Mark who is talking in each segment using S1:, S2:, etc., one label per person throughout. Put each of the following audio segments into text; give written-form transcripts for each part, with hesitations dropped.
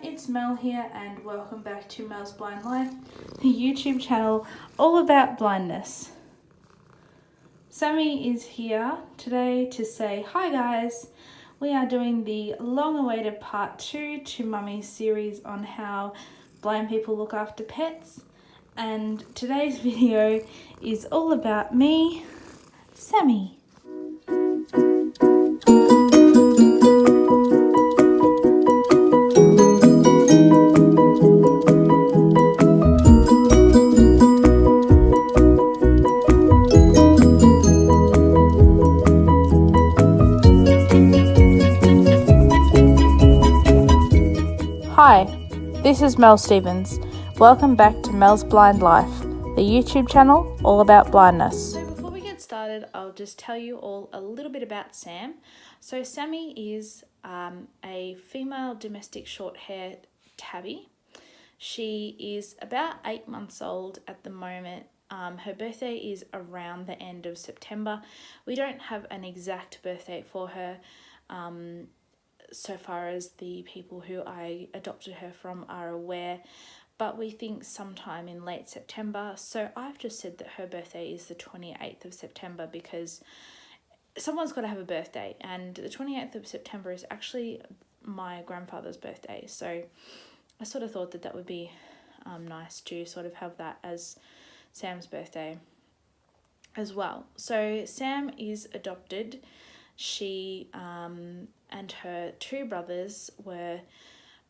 S1: it's Mel here and welcome back to Mel's Blind Life, the YouTube channel all about blindness. Sammy is here today to say hi guys. We are doing the long-awaited part 2 to Mummy's series on how blind people look after pets, and today's video is all about me, Sammy. Hi, this is Mel Stevens. Welcome back to Mel's Blind Life, the YouTube channel all about blindness. So before we get started, I'll just tell you all a little bit about Sam. So Sammy is a female domestic short-haired tabby. She is about 8 months old at the moment. Her birthday is around the end of September. We don't have an exact birthday for her. So far as the people who I adopted her from are aware, but we think sometime in late September. So I've just said that her birthday is the 28th of September because someone's got to have a birthday, and the 28th of September is actually my grandfather's birthday. So I sort of thought that that would be nice to sort of have that as Sam's birthday as well. So Sam is adopted. She and her two brothers were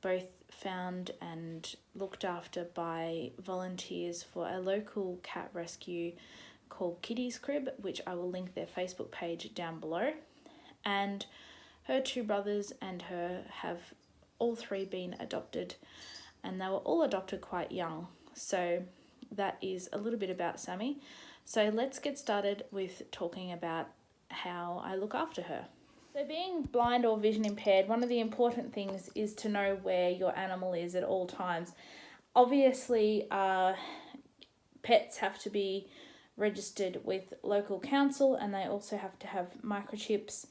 S1: both found and looked after by volunteers for a local cat rescue called Kitty's Crib, which I will link their Facebook page down below. And her two brothers and her have all three been adopted, and they were all adopted quite young. So that is a little bit about Sammy. So let's get started with talking about how I look after her. So being blind or vision impaired, one of the important things is to know where your animal is at all times. Obviously, pets have to be registered with local council, and they also have to have microchips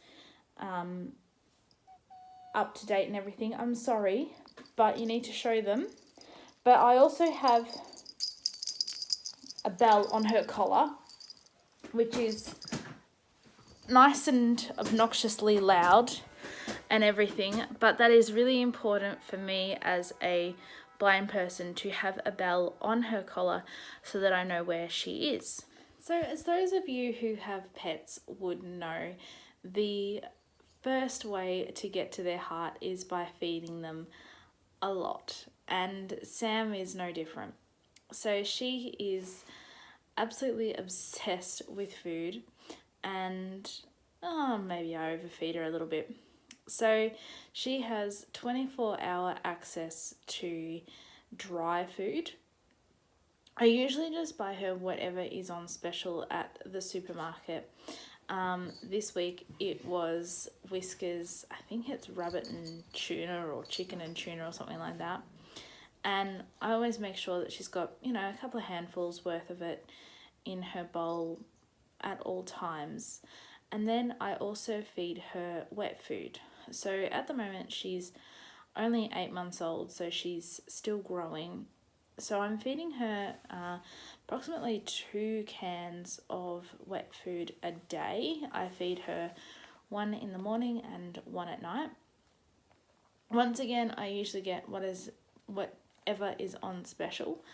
S1: up to date and everything. I'm sorry, but you need to show them. But I also have a bell on her collar, which is nice and obnoxiously loud and everything, but that is really important for me as a blind person to have a bell on her collar so that I know where she is. So as those of you who have pets would know, the first way to get to their heart is by feeding them a lot, and Sam is no different. So she is absolutely obsessed with food, and maybe I overfeed her a little bit. So she has 24-hour access to dry food. I usually just buy her whatever is on special at the supermarket. This week it was Whiskas, I think it's rabbit and tuna or chicken and tuna or something like that. And I always make sure that she's got, a couple of handfuls worth of it in her bowl at all times. And then I also feed her wet food. So at the moment she's only 8 months old, so she's still growing. So I'm feeding her approximately 2 cans of wet food a day. I feed her 1 in the morning and 1 at night. Once again, I usually get whatever is on special.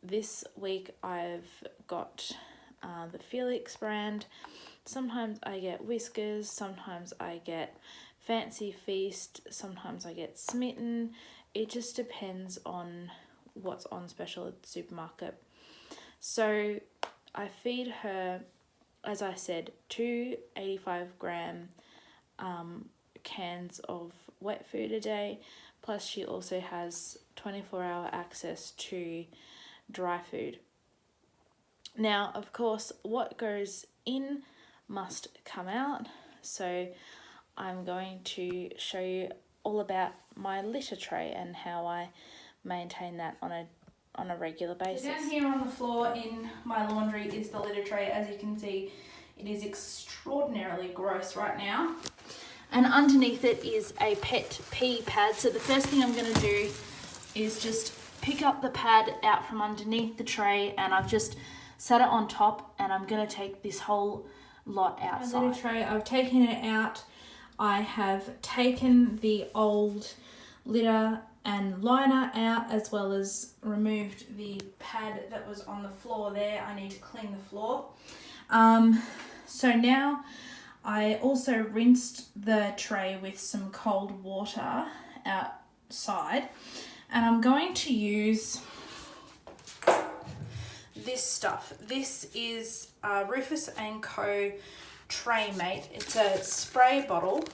S1: This week I've got the Felix brand. Sometimes I get Whiskas, sometimes I get Fancy Feast, sometimes I get Smitten. It just depends on what's on special at the supermarket. So I feed her, as I said, 2 85-gram cans of wet food a day, plus she also has 24-hour access to dry food. Now, of course, what goes in must come out, so I'm going to show you all about my litter tray and how I maintain that on a regular basis. So down here on the floor in my laundry is the litter tray. As you can see, it is extraordinarily gross right now, And underneath it is a pet pee pad. So the first thing I'm going to do is just pick up the pad out from underneath the tray, and I've just set it on top, and I'm going to take this whole lot outside. My litter tray, I've taken it out. I have taken the old litter and liner out, as well as removed the pad that was on the floor there. I need to clean the floor. So now I also rinsed the tray with some cold water outside, and I'm going to use this stuff. This is Rufus & Co. Tray Mate. It's a spray bottle,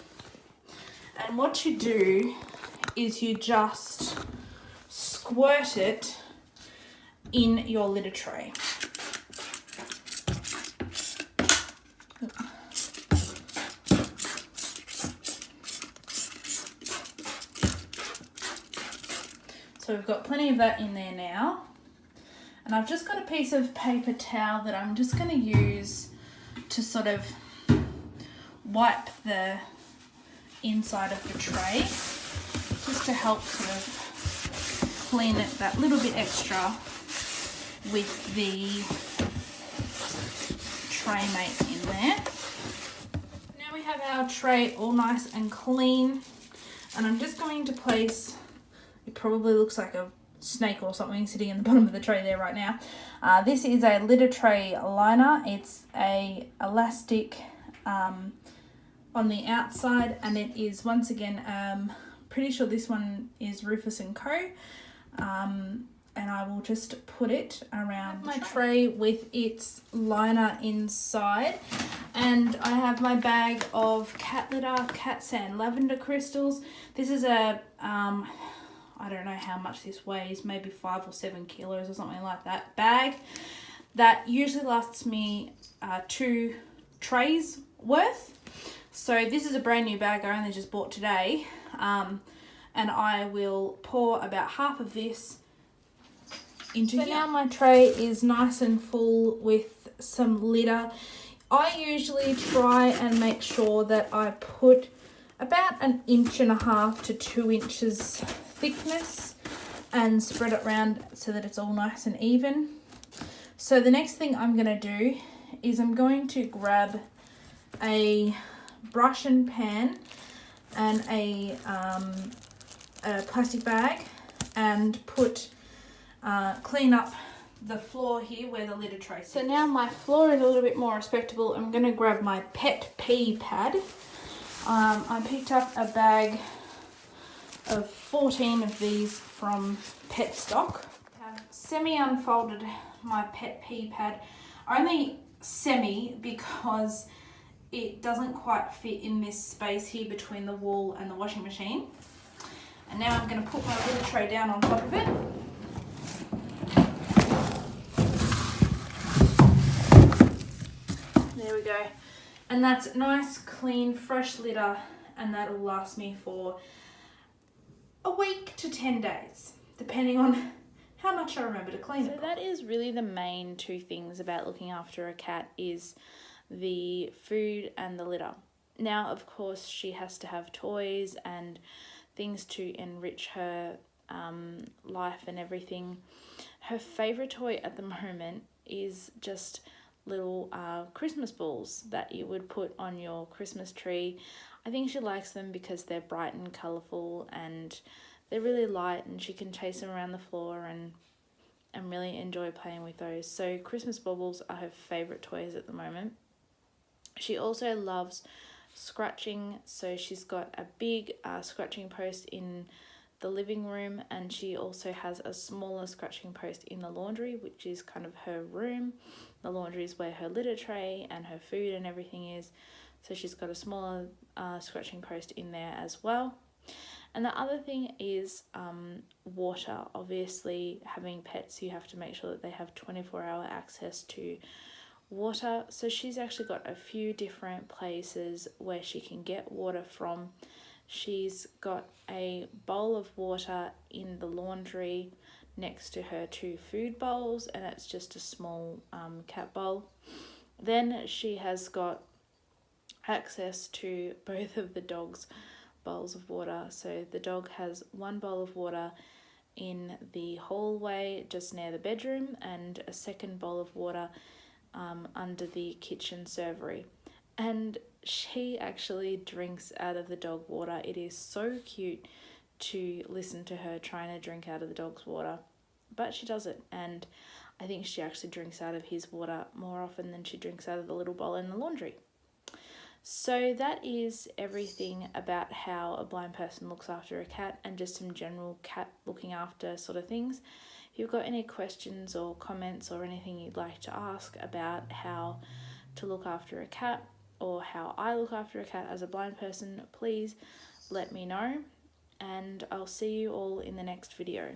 S1: and what you do is you just squirt it in your litter tray. So we've got plenty of that in there now. And I've just got a piece of paper towel that I'm just going to use to sort of wipe the inside of the tray, just to help sort of clean it that little bit extra with the Tray Mate in there. Now we have our tray all nice and clean, and I'm just going to place, it probably looks like a snake or something sitting in the bottom of the tray there right now. This is a litter tray liner. It's a elastic on the outside, and it is, once again, pretty sure this one is Rufus & Co. And I will just put it around my tray with its liner inside. And I have my bag of cat litter, cat sand lavender crystals. This is a I don't know how much this weighs, maybe 5 or 7 kilos or something like that, bag that usually lasts me 2 trays worth. So this is a brand new bag I only just bought today, and I will pour about half of this into here. So now my tray is nice and full with some litter. I usually try and make sure that I put about 1.5 inches to 2 inches thickness and spread it around so that it's all nice and even. So the next thing I'm going to do is I'm going to grab a brush and pan and a plastic bag and clean up the floor here where the litter tray sits. So now my floor is a little bit more respectable. I'm going to grab my pet pee pad. I picked up a bag of 14 of these from Petstock. I've semi-unfolded my pet pee pad. Only semi because it doesn't quite fit in this space here between the wall and the washing machine. And now I'm going to put my litter tray down on top of it. There we go. And that's nice, clean, fresh litter, and that'll last me for a week to 10 days, depending on how much I remember to clean it. So that is really the main 2 things about looking after a cat, is the food and the litter. Now, of course, she has to have toys and things to enrich her life and everything. Her favourite toy at the moment is just little Christmas balls that you would put on your Christmas tree. I think she likes them because they're bright and colourful and they're really light, and she can chase them around the floor and really enjoy playing with those. So Christmas baubles are her favourite toys at the moment. She also loves scratching, so she's got a big scratching post in the living room, and she also has a smaller scratching post in the laundry, which is kind of her room. The laundry is where her litter tray and her food and everything is, so she's got a smaller scratching post in there as well. And the other thing is water. Obviously, having pets, you have to make sure that they have 24-hour access to water. So she's actually got a few different places where she can get water from. She's got a bowl of water in the laundry next to her 2 food bowls, and it's just a small cat bowl. Then she has got access to both of the dog's bowls of water. So the dog has one bowl of water in the hallway just near the bedroom and a second bowl of water under the kitchen servery. And she actually drinks out of the dog water. It is so cute to listen to her trying to drink out of the dog's water, but she does it. And I think she actually drinks out of his water more often than she drinks out of the little bowl in the laundry. So that is everything about how a blind person looks after a cat and just some general cat looking after sort of things. If you've got any questions or comments or anything you'd like to ask about how to look after a cat or how I look after a cat as a blind person, please let me know, and I'll see you all in the next video.